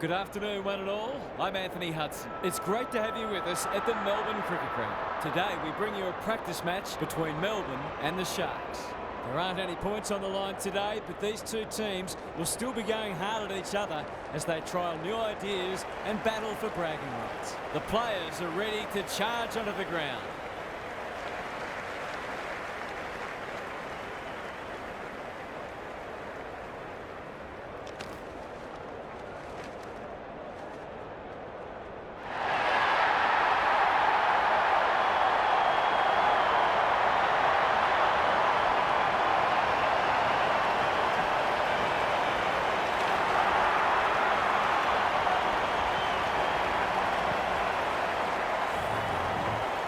Good afternoon, one and all. I'm Anthony Hudson. It's great to have you with us at the Melbourne Cricket Ground. Today, we bring you a practice match between Melbourne and the Sharks. There aren't any points on the line today, but these two teams will still be going hard at each other as they trial new ideas and battle for bragging rights. The players are ready to charge onto the ground.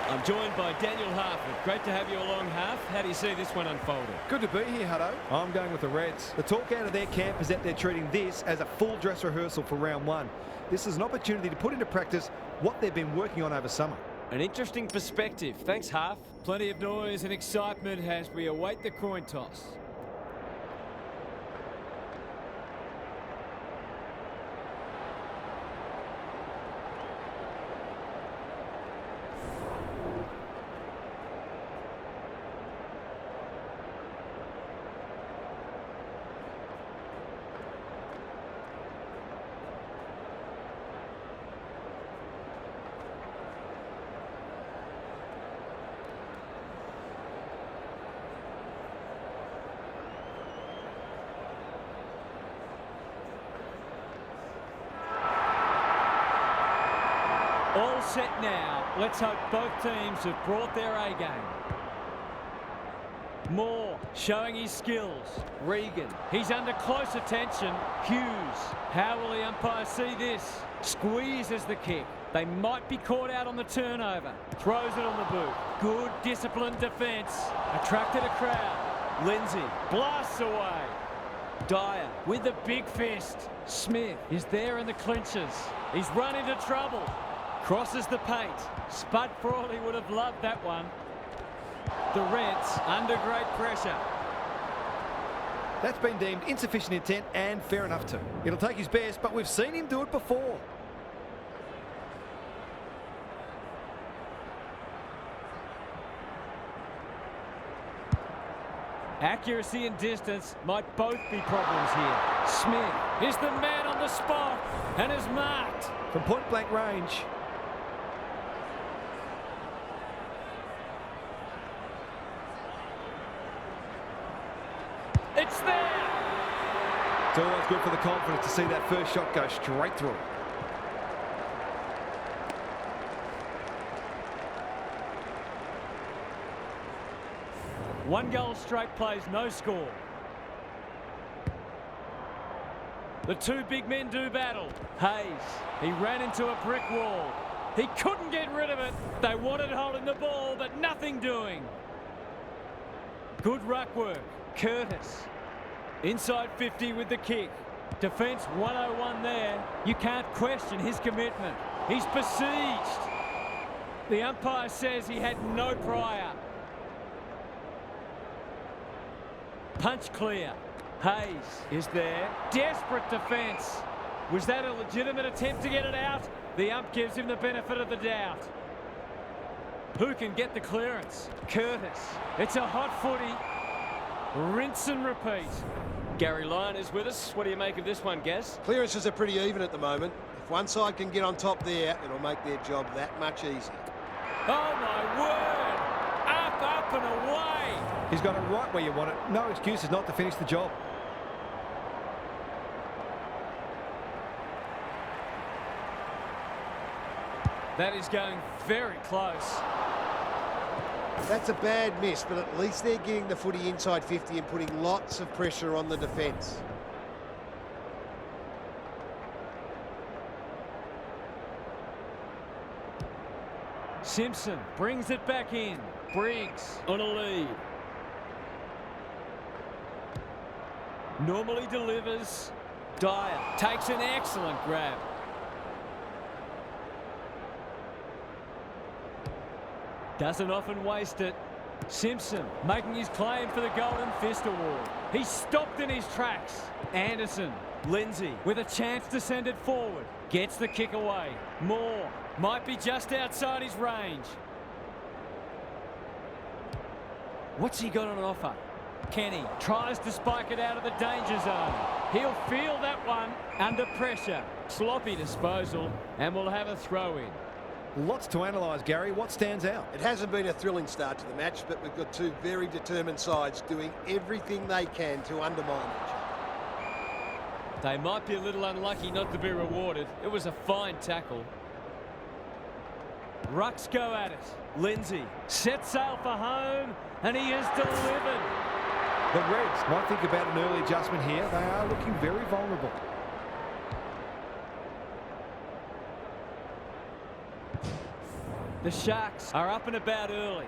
I'm joined by Daniel Harford. Great to have you along, Harf. How do you see this one unfolding? Good to be here, Hutto. I'm going with the Reds. The talk out of their camp is that they're treating this as a full dress rehearsal for round one. This is an opportunity to put into practice what they've been working on over summer. An interesting perspective. Thanks, Harf. Plenty of noise and excitement as we await the coin toss. All set now. Let's hope both teams have brought their A game. Moore showing his skills. Regan, he's under close attention. Hughes, how will the umpire see this? Squeezes the kick. They might be caught out on the turnover. Throws it on the boot. Good disciplined defence. Attracted a crowd. Lindsay blasts away. Dyer with the big fist. Smith is there in the clinches. He's run into trouble. Crosses the paint. Spud Frawley would have loved that one. The Reds under great pressure. That's been deemed insufficient intent and fair enough too. It'll take his best, but we've seen him do it before. Accuracy and distance might both be problems here. Smith is the man on the spot and is marked. From point blank range. It's there! It's always good for the confidence to see that first shot go straight through. One goal straight plays no score. The two big men do battle. Hayes, he ran into a brick wall. He couldn't get rid of it. They wanted holding the ball, but nothing doing. Good ruck work. Curtis, inside 50 with the kick. Defence 101 there. You can't question his commitment. He's besieged. The umpire says he had no prior. Punch clear. Hayes is there. Desperate defence. Was that a legitimate attempt to get it out? The ump gives him the benefit of the doubt. Who can get the clearance? Curtis. It's a hot footy. Rinse and repeat. Gary Lyon is with us. What do you make of this one, Gaz? Clearances are pretty even at the moment. If one side can get on top there, it'll make their job that much easier. Oh, my word! Up and away! He's got it right where you want it. No excuses not to finish the job. That is going very close. That's a bad miss, but at least they're getting the footy inside 50 and putting lots of pressure on the defence. Simpson brings it back in. Briggs on a lead. Normally delivers. Dyer takes an excellent grab. Doesn't often waste it. Simpson making his claim for the Golden Fist Award. He's stopped in his tracks. Anderson Lindsay with a chance to send it forward. Gets the kick away. Moore might be just outside his range. What's he got on offer? Kenny tries to spike it out of the danger zone. He'll feel that one under pressure. Sloppy disposal, and we'll have a throw-in. Lots to analyse, Gary. What stands out? It hasn't been a thrilling start to the match, but we've got two very determined sides doing everything they can to undermine each other. They might be a little unlucky not to be rewarded. It was a fine tackle. Rucks go at it. Lindsay sets sail for home, and he has delivered. The Reds might think about an early adjustment here. They are looking very vulnerable. The Sharks are up and about early.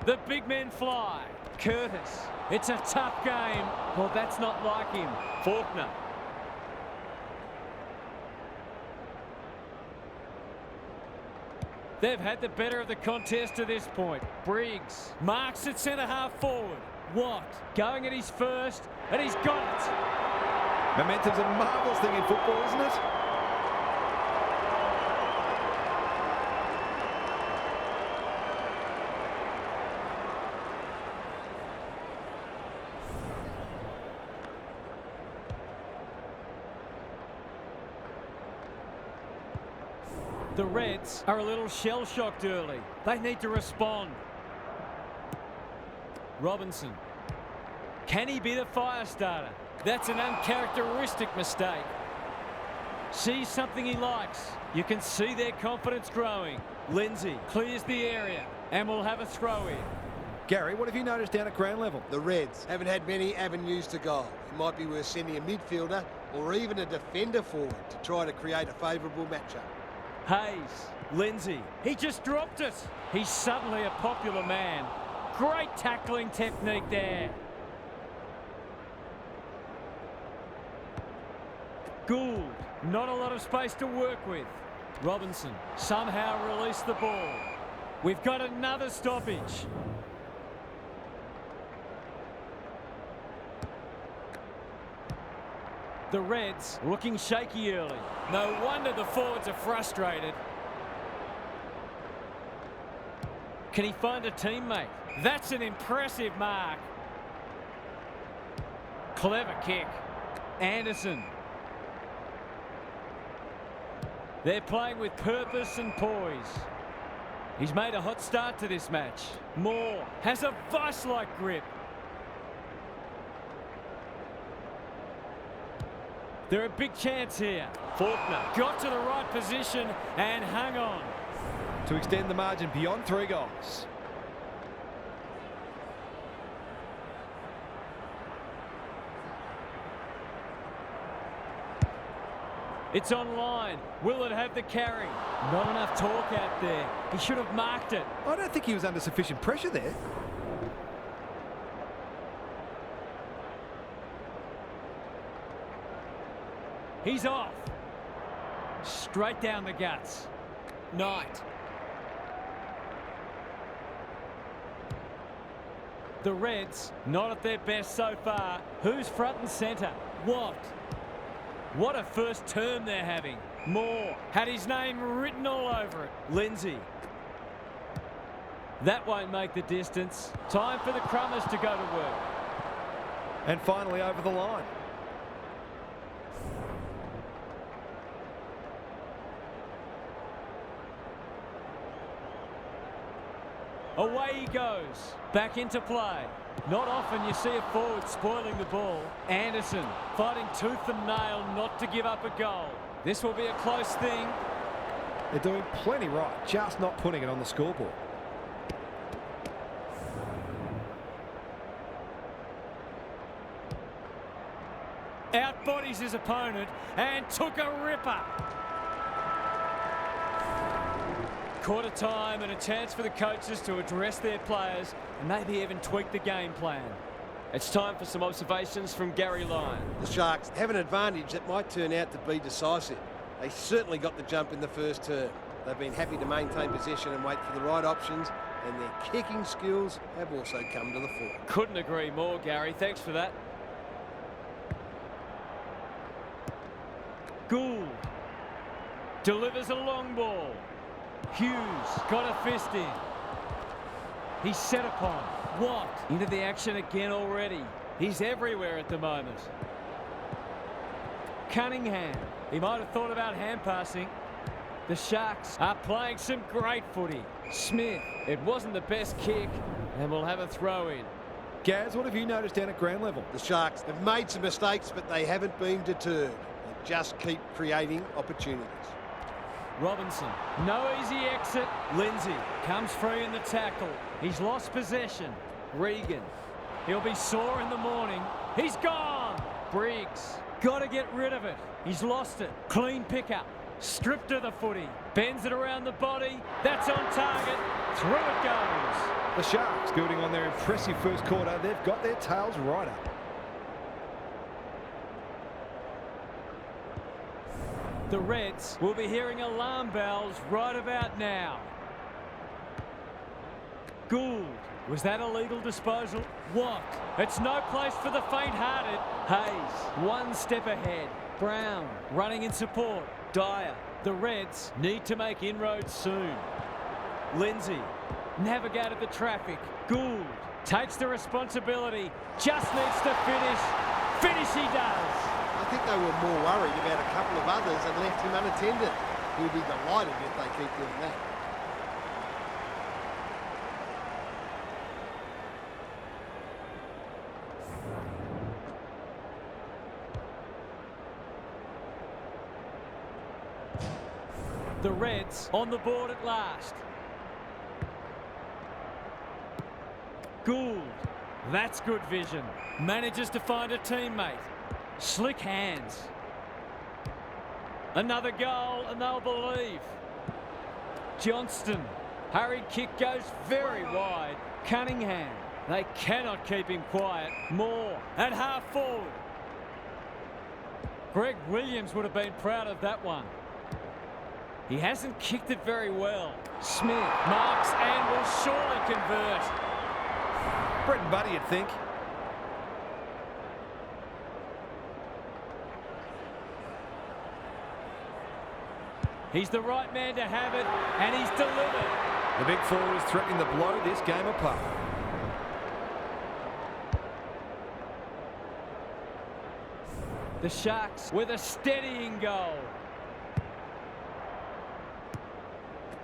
The big men fly. Curtis. It's a tough game. Well, that's not like him. Faulkner. They've had the better of the contest to this point. Briggs marks at centre half forward. Watt going at his first, and he's got it. Momentum's a marvellous thing in football, isn't it? The Reds are a little shell-shocked early. They need to respond. Robinson. Can he be the fire starter? That's an uncharacteristic mistake. Sees something he likes. You can see their confidence growing. Lindsay clears the area, and we'll have a throw-in. Gary, what have you noticed down at ground level? The Reds haven't had many avenues to goal. It might be worth sending a midfielder or even a defender forward to try to create a favourable matchup. Hayes, Lindsay, he just dropped it. He's suddenly a popular man. Great tackling technique there. Gould, not a lot of space to work with. Robinson somehow released the ball. We've got another stoppage. The Reds looking shaky early. No wonder the forwards are frustrated. Can he find a teammate? That's an impressive mark. Clever kick. Anderson. They're playing with purpose and poise. He's made a hot start to this match. Moore has a vice-like grip. They're a big chance here. Faulkner got to the right position and hung on. To extend the margin beyond 3 goals. It's online. Will it have the carry? Not enough talk out there. He should have marked it. I don't think he was under sufficient pressure there. He's off. Straight down the guts. Knight. The Reds, not at their best so far. Who's front and centre? Watt. What a first term they're having. Moore had his name written all over it. Lindsay. That won't make the distance. Time for the Crummers to go to work. And finally over the line. Away he goes. Back into play. Not often you see a forward spoiling the ball. Anderson fighting tooth and nail not to give up a goal. This will be a close thing. They're doing plenty right, just not putting it on the scoreboard. Outbodies his opponent and took a ripper. Quarter time and a chance for the coaches to address their players and maybe even tweak the game plan. It's time for some observations from Gary Lyon. The Sharks have an advantage that might turn out to be decisive. They certainly got the jump in the first term. They've been happy to maintain possession and wait for the right options, and their kicking skills have also come to the fore. Couldn't agree more, Gary. Thanks for that. Gould delivers a long ball. Hughes got a fist in. He's set upon. Watt into the action again already. He's everywhere at the moment. Cunningham. He might have thought about hand passing. The Sharks are playing some great footy. Smith. It wasn't the best kick, and we'll have a throw in. Gaz, what have you noticed down at ground level? The Sharks have made some mistakes, but they haven't been deterred. They just keep creating opportunities. Robinson, no easy exit. Lindsay comes free in the tackle. He's lost possession. Regan, he'll be sore in the morning. He's gone. Briggs, got to get rid of it. He's lost it. Clean pickup. Stripped of the footy. Bends it around the body. That's on target. Through it goes. The Sharks, building on their impressive first quarter, they've got their tails right up. The Reds will be hearing alarm bells right about now. Gould. Was that a legal disposal? What? It's no place for the faint-hearted. Hayes, one step ahead. Brown, running in support. Dyer. The Reds need to make inroads soon. Lindsay, navigated the traffic. Gould takes the responsibility. Just needs to finish. Finish he does. I think they were more worried about a couple of others and left him unattended. He'll be delighted if they keep doing that. The Reds on the board at last. Gould. That's good vision. Manages to find a teammate. Slick hands. Another goal and they'll believe. Johnston. Hurried kick goes very wide. Cunningham. They cannot keep him quiet. Moore at half forward. Greg Williams would have been proud of that one. He hasn't kicked it very well. Smith marks and will surely convert. Brett and Buddy, you'd think. He's the right man to have it, and he's delivered. The big forward is threatening to blow this game apart. The Sharks with a steadying goal.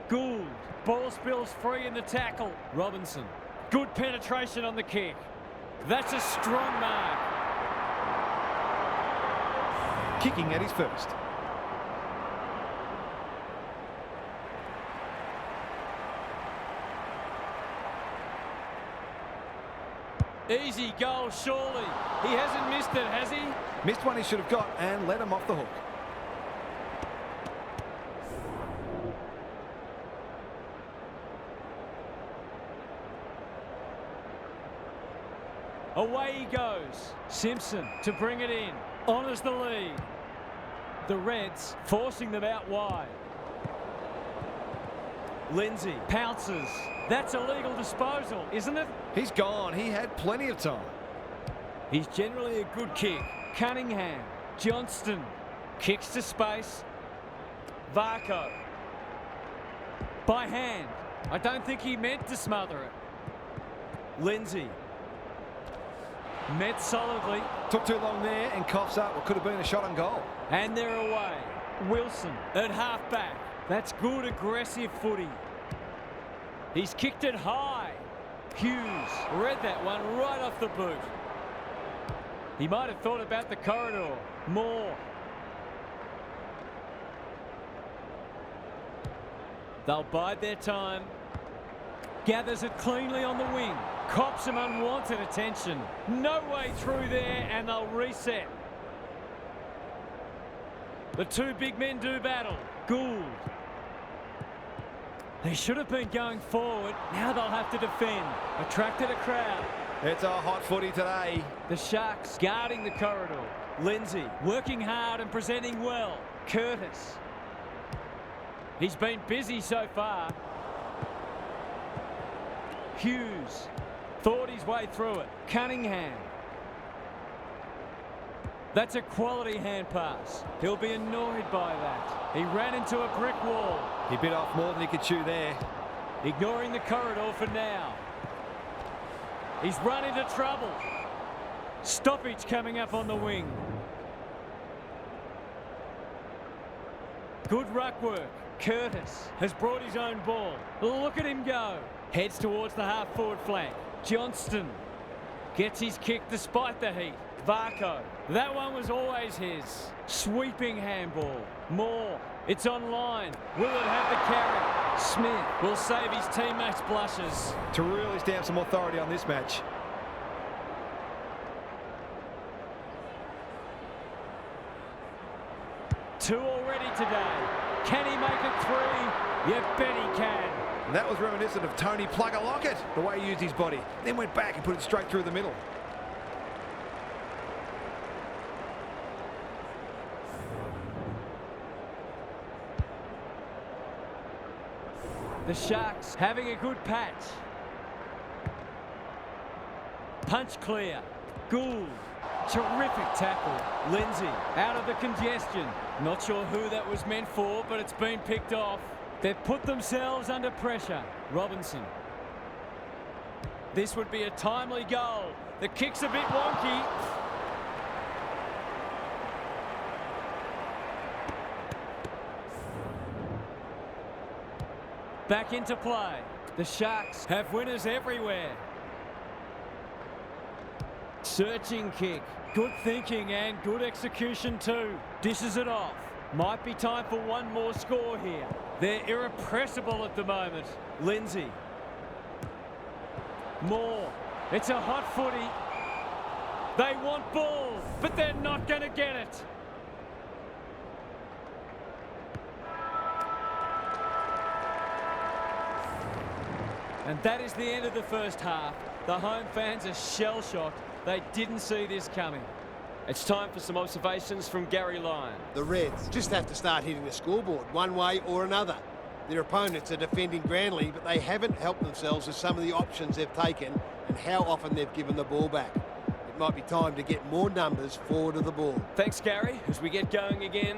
Gould. Ball spills free in the tackle. Robinson. Good penetration on the kick. That's a strong mark. Kicking at his first. Easy goal, surely. He hasn't missed it, has he? Missed one he should have got and let him off the hook. Away he goes. Simpson to bring it in. Honours the lead. The Reds forcing them out wide. Lindsay pounces. That's a legal disposal, isn't it? He's gone. He had plenty of time. He's generally a good kick. Cunningham. Johnston. Kicks to space. Varco. By hand. I don't think he meant to smother it. Lindsay. Met solidly. Took too long there and coughs up what could have been a shot on goal. And they're away. Wilson at half-back. That's good aggressive footy. He's kicked it high. Hughes read that one right off the boot. He might have thought about the corridor. Moore. They'll bide their time. Gathers it cleanly on the wing. Cops some unwanted attention. No way through there, and they'll reset. The two big men do battle. Gould. They should have been going forward. Now they'll have to defend. Attracted a crowd. It's a hot footy today. The Sharks guarding the corridor. Lindsay working hard and presenting well. Curtis. He's been busy so far. Hughes thought his way through it. Cunningham. That's a quality hand pass. He'll be annoyed by that. He ran into a brick wall. He bit off more than he could chew there. Ignoring the corridor for now. He's run into trouble. Stoppage coming up on the wing. Good ruck work. Curtis has brought his own ball. Look at him go. Heads towards the half-forward flank. Johnston gets his kick despite the heat. Varco. That one was always his. Sweeping handball. Moore. It's on line. Will it have the carry? Smith will save his teammates' blushes. To really stamp some authority on this match. Two already today. Can he make it three? You bet he can. And that was reminiscent of Tony Plugger Lockett, the way he used his body. Then went back and put it straight through the middle. The Sharks having a good patch. Punch clear. Gould. Terrific tackle. Lindsay out of the congestion. Not sure who that was meant for, but it's been picked off. They've put themselves under pressure. Robinson. This would be a timely goal. The kick's a bit wonky. Back into play. The Sharks have winners everywhere. Searching kick. Good thinking and good execution too. Dishes it off. Might be time for one more score here. They're irrepressible at the moment. Lindsay. Moore. It's a hot footy. They want ball, but they're not going to get it. And that is the end of the first half. The home fans are shell-shocked. They didn't see this coming. It's time for some observations from Gary Lyon. The Reds just have to start hitting the scoreboard one way or another. Their opponents are defending grandly, but they haven't helped themselves with some of the options they've taken and how often they've given the ball back. It might be time to get more numbers forward of the ball. Thanks, Gary. As we get going again.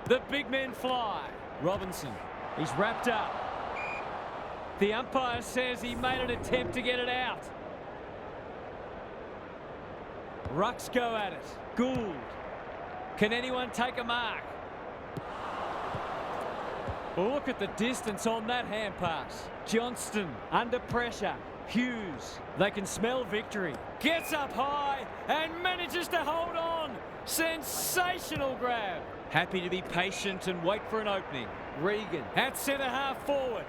The big men fly. Robinson, he's wrapped up. The umpire says he made an attempt to get it out. Rucks go at it. Gould. Can anyone take a mark? Look at the distance on that hand pass. Johnston under pressure. Hughes. They can smell victory. Gets up high and manages to hold on. Sensational grab. Happy to be patient and wait for an opening. Regan at centre half forward.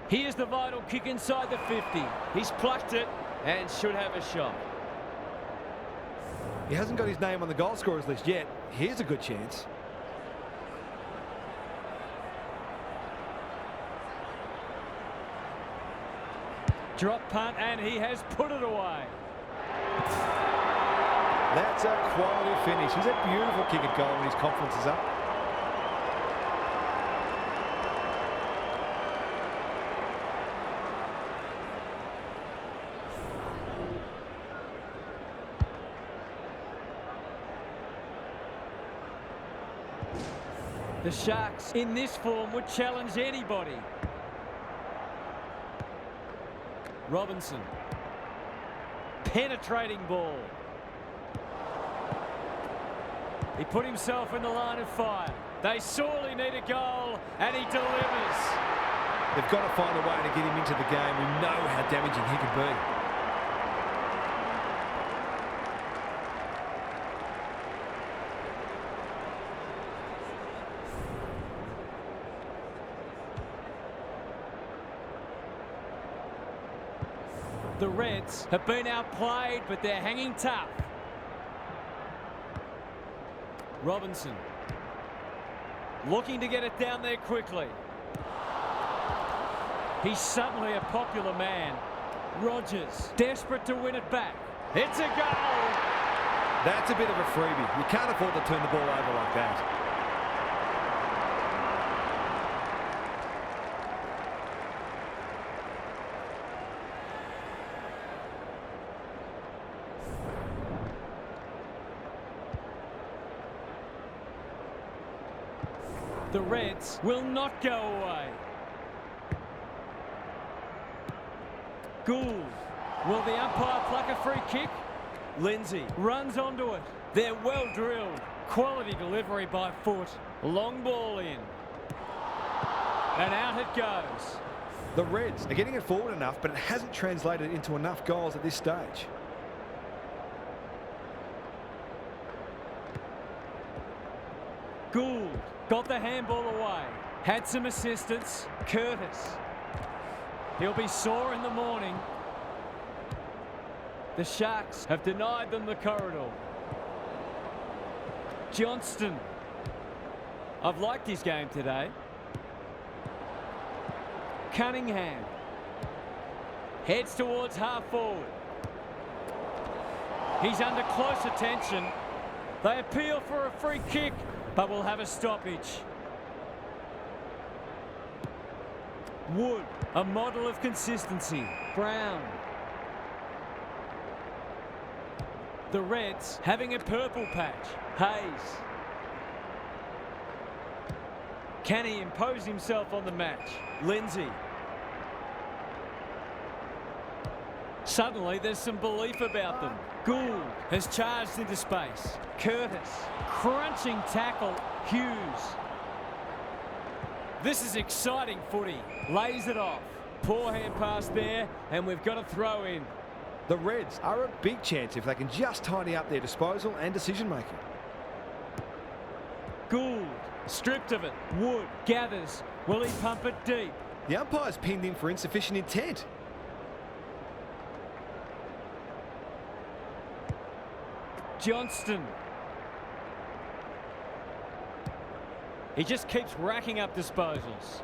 Here's the vital kick inside the 50. He's plucked it and should have a shot. He hasn't got his name on the goal scorers list yet. Here's a good chance. Drop punt and he has put it away. That's a quality finish. He's a beautiful kick at goal when his confidence is up. The Sharks, in this form, would challenge anybody. Robinson. Penetrating ball. He put himself in the line of fire. They sorely need a goal, and he delivers. They've got to find a way to get him into the game. We know how damaging he can be. The Reds have been outplayed, but they're hanging tough. Robinson. Looking to get it down there quickly. He's suddenly a popular man. Rogers, desperate to win it back. It's a goal! That's a bit of a freebie. You can't afford to turn the ball over like that. The Reds will not go away. Gould. Will the umpire pluck a free kick? Lindsay runs onto it. They're well drilled. Quality delivery by Foot. Long ball in. And out it goes. The Reds are getting it forward enough, but it hasn't translated into enough goals at this stage. Gould got the handball away. Had some assistance. Curtis. He'll be sore in the morning. The Sharks have denied them the corridor. Johnston. I've liked his game today. Cunningham. Heads towards half forward. He's under close attention. They appeal for a free kick, but will have a stoppage. Wood, a model of consistency. Brown. The Reds having a purple patch. Hayes. Can he impose himself on the match? Lindsay. Suddenly there's some belief about them. Gould has charged into space. Curtis. Crunching tackle. Hughes. This is exciting footy. Lays it off. Poor hand pass there, and we've got a throw in. The Reds are a big chance if they can just tidy up their disposal and decision-making. Gould. Stripped of it. Wood gathers. Will he pump it deep? The umpire's pinned him for insufficient intent. Johnston. He just keeps racking up disposals.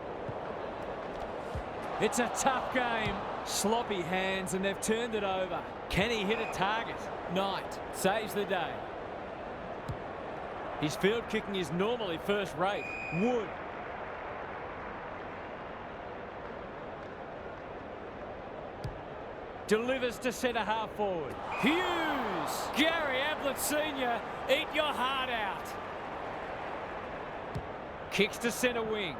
It's a tough game. Sloppy hands, and they've turned it over. Can he hit a target? Knight saves the day. His field kicking is normally first rate. Wood. Delivers to centre half forward. Hughes! Gary Ablett Sr., eat your heart out. Kicks to centre wing.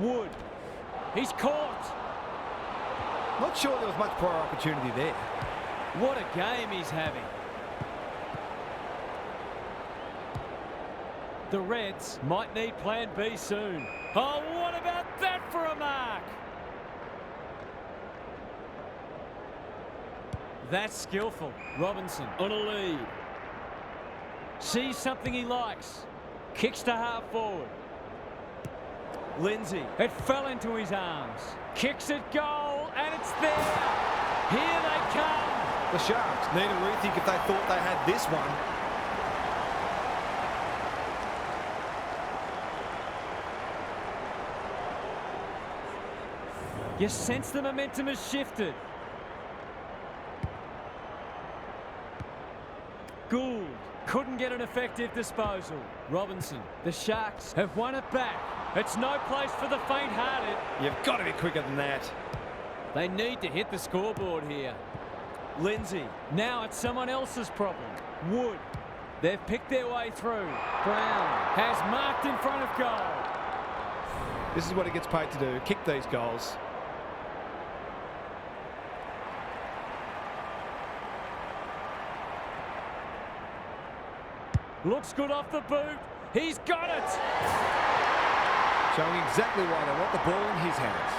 Wood. He's caught. Not sure there was much prior opportunity there. What a game he's having. The Reds might need plan B soon. Oh, what about that for a mark? That's skillful. Robinson on a lead. Sees something he likes. Kicks to half forward. Lindsay. It fell into his arms. Kicks it goal, and it's there. Here they come. The Sharks need a rethink if they thought they had this one. You sense the momentum has shifted. Gould couldn't get an effective disposal. Robinson. The Sharks have won it back. It's no place for the faint-hearted. You've got to be quicker than that. They need to hit the scoreboard here. Lindsay. Now it's someone else's problem. Wood. They've picked their way through. Brown has marked in front of goal. This is what he gets paid to do, kick these goals. Looks good off the boot. He's got it. Showing exactly why they want the ball in his hands.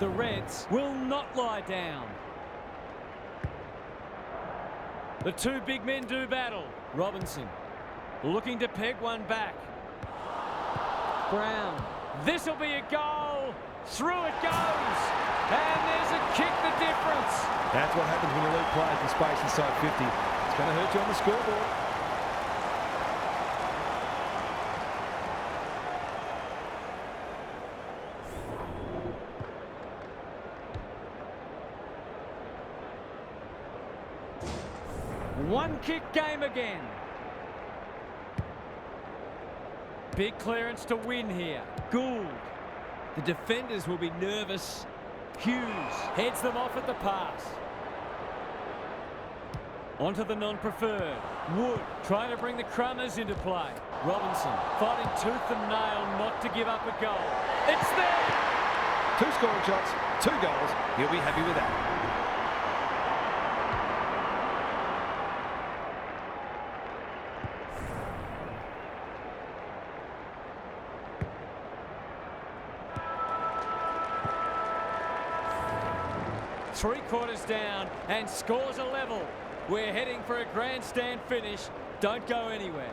The Reds will not lie down. The two big men do battle. Robinson looking to peg one back. Brown. This'll be a goal. Through it goes. And there's a kick, the difference. That's what happens when you leave players in space inside 50. It's going to hurt you on the scoreboard. One kick game again. Big clearance to win here. Gould. The defenders will be nervous. Hughes heads them off at the pass. Onto the non-preferred. Wood trying to bring the Crummers into play. Robinson fighting tooth and nail not to give up a goal. It's there! 2 scoring shots, 2 goals. He'll be happy with that. Three quarters down and scores a level. We're heading for a grandstand finish. Don't go anywhere.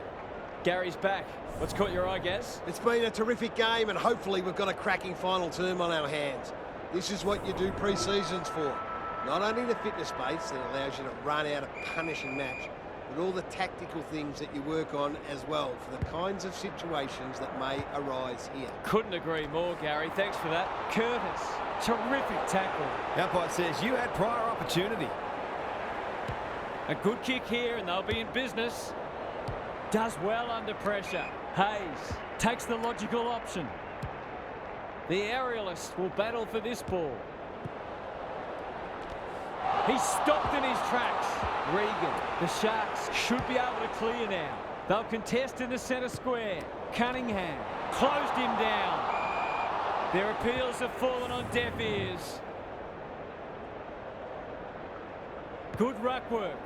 Gary's back. What's caught your eye, Gaz? It's been a terrific game, and hopefully we've got a cracking final term on our hands. This is what you do pre-seasons for. Not only the fitness base that allows you to run out a punishing match, but all the tactical things that you work on as well for the kinds of situations that may arise here. Couldn't agree more, Gary. Thanks for that. Curtis, terrific tackle. The umpire says you had prior opportunity. A good kick here and they'll be in business. Does well under pressure. Hayes takes the logical option. The aerialist will battle for this ball. He's stopped in his tracks. Regan, the Sharks should be able to clear now. They'll contest in the centre square. Cunningham closed him down. Their appeals have fallen on deaf ears. Good ruck work.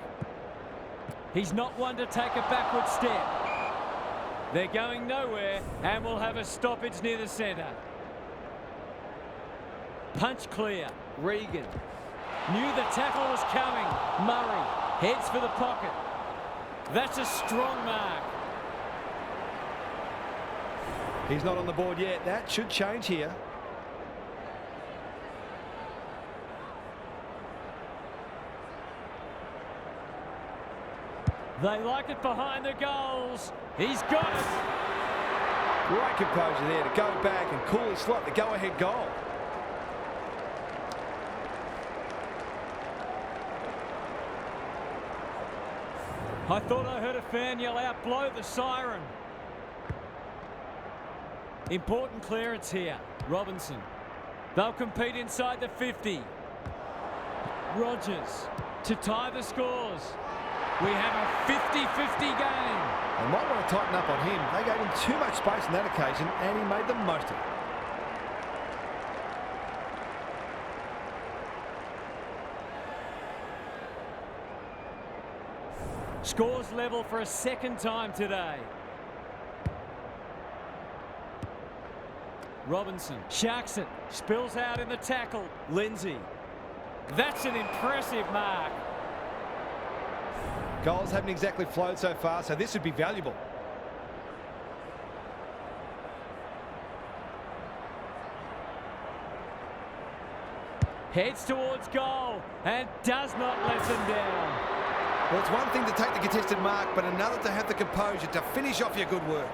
He's not one to take a backward step. They're going nowhere and will have a stoppage near the centre. Punch clear. Regan knew the tackle was coming. Murray heads for the pocket. That's a strong mark. He's not on the board yet. That should change here. They like it behind the goals. He's got it. Great composure there to go back and coolly slot the go-ahead goal. I thought I heard a fan yell out, blow the siren. Important clearance here. Robinson. They'll compete inside the 50. Rogers to tie the scores. We have a 50-50 game. They might want to tighten up on him. They gave him too much space on that occasion and he made the most of it. Scores level for a second time today. Robinson sharks it, spills out in the tackle. Lindsay. That's an impressive mark. Goals haven't exactly flowed so far, so this would be valuable. Heads towards goal and does not let them down. Well, it's one thing to take the contested mark, but another to have the composure to finish off your good work.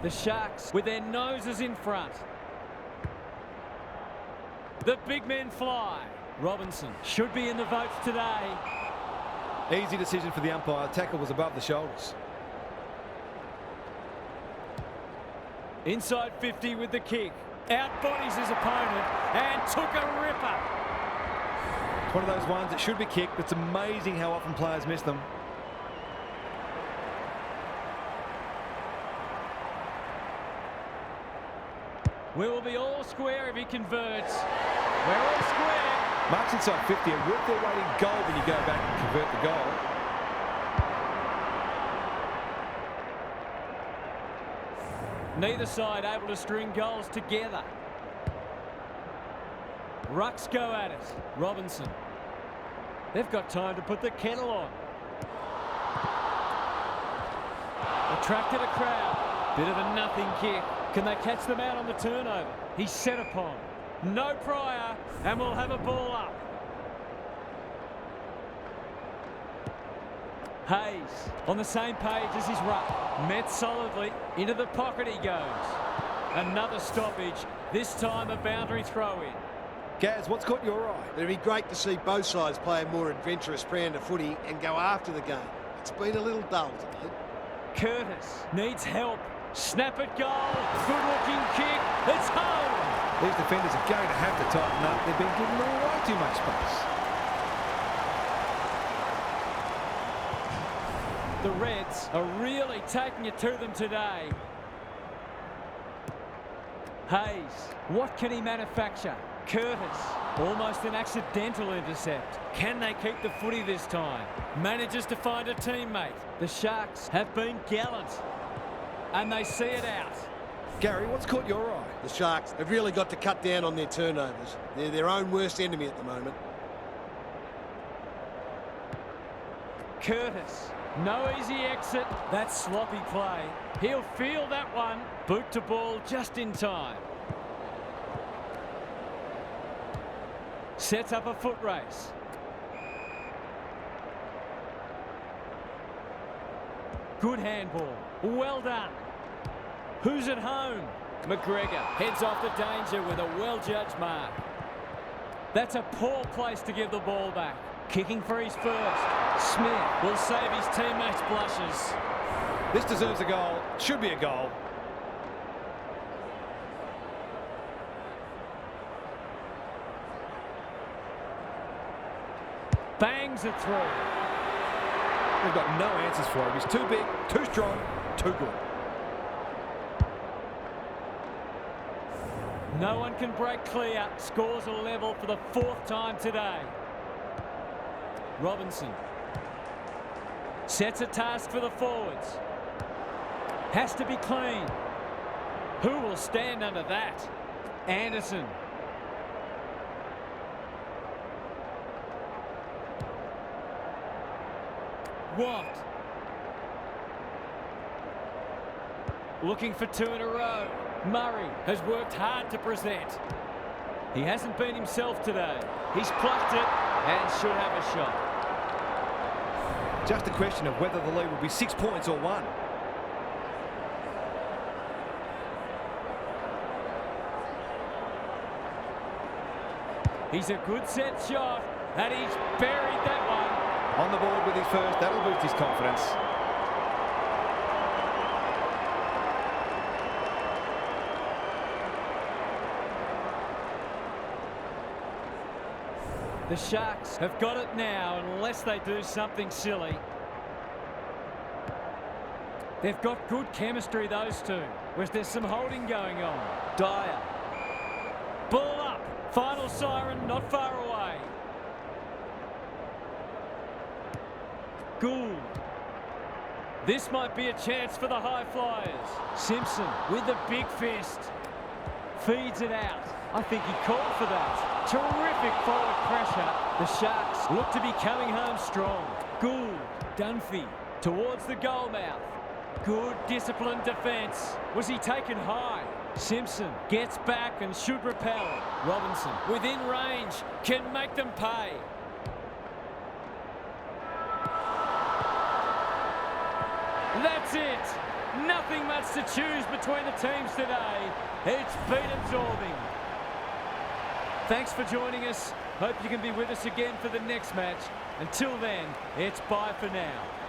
The Sharks with their noses in front. The big men fly. Robinson should be in the votes today. Easy decision for the umpire. Tackle was above the shoulders. Inside 50 with the kick. Outbodies his opponent and took a ripper. It's one of those ones that should be kicked. It's amazing how often players miss them. We will be all square if he converts. We're all square. Marks inside 50 are worth their weight in gold when you go back and convert the goal. Neither side able to string goals together. Rucks go at it. Robinson. They've got time to put the kettle on. Attracted a crowd. Bit of a nothing kick. Can they catch them out on the turnover? He's set upon. No prior, and we'll have a ball up. Hayes on the same page as his ruck. Met solidly. Into the pocket he goes. Another stoppage. This time a boundary throw in. Gaz, what's caught your eye? It'd be great to see both sides play a more adventurous brand of footy and go after the game. It's been a little dull tonight. Curtis needs help. Snap it goal. Good looking kick. It's home. These defenders are going to have to tighten up. They've been given way too much space. The Reds are really taking it to them today. Hayes, what can he manufacture? Curtis, almost an accidental intercept. Can they keep the footy this time? Manages to find a teammate. The Sharks have been gallant. And they see it out. Gary, what's caught your eye? The Sharks have really got to cut down on their turnovers. They're their own worst enemy at the moment. Curtis, no easy exit. That's sloppy play. He'll feel that one. Boot to ball just in time. Sets up a foot race. Good handball. Well done. Who's at home? McGregor heads off the danger with a well-judged mark. That's a poor place to give the ball back. Kicking for his first. Smith will save his teammates' blushes. This deserves a goal. Should be a goal. Bangs it through. They've got no answers for him. He's too big, too strong, too good. No one can break clear. Scores a level for the 4th time today. Robinson sets a task for the forwards. Has to be clean. Who will stand under that? Anderson. Watt. Looking for 2 in a row. Murray has worked hard to present. He hasn't been himself today. He's plucked it and should have a shot. Just a question of whether the lead will be 6 points or 1. He's a good set shot, and he's buried that one. On the board with his first, that'll boost his confidence. The Sharks have got it now unless they do something silly. They've got good chemistry, those two. Whereas there's some holding going on. Dyer. Ball up. Final siren not far away. Gould. This might be a chance for the high flyers. Simpson with the big fist. Feeds it out. I think he called for that. Terrific forward pressure. The Sharks look to be coming home strong. Gould. Dunphy towards the goal mouth. Good disciplined defence. Was he taken high? Simpson gets back and should repel. Robinson within range can make them pay. That's it. Nothing much to choose between the teams today. It's been absorbing. Thanks for joining us. Hope you can be with us again for the next match. Until then, it's bye for now.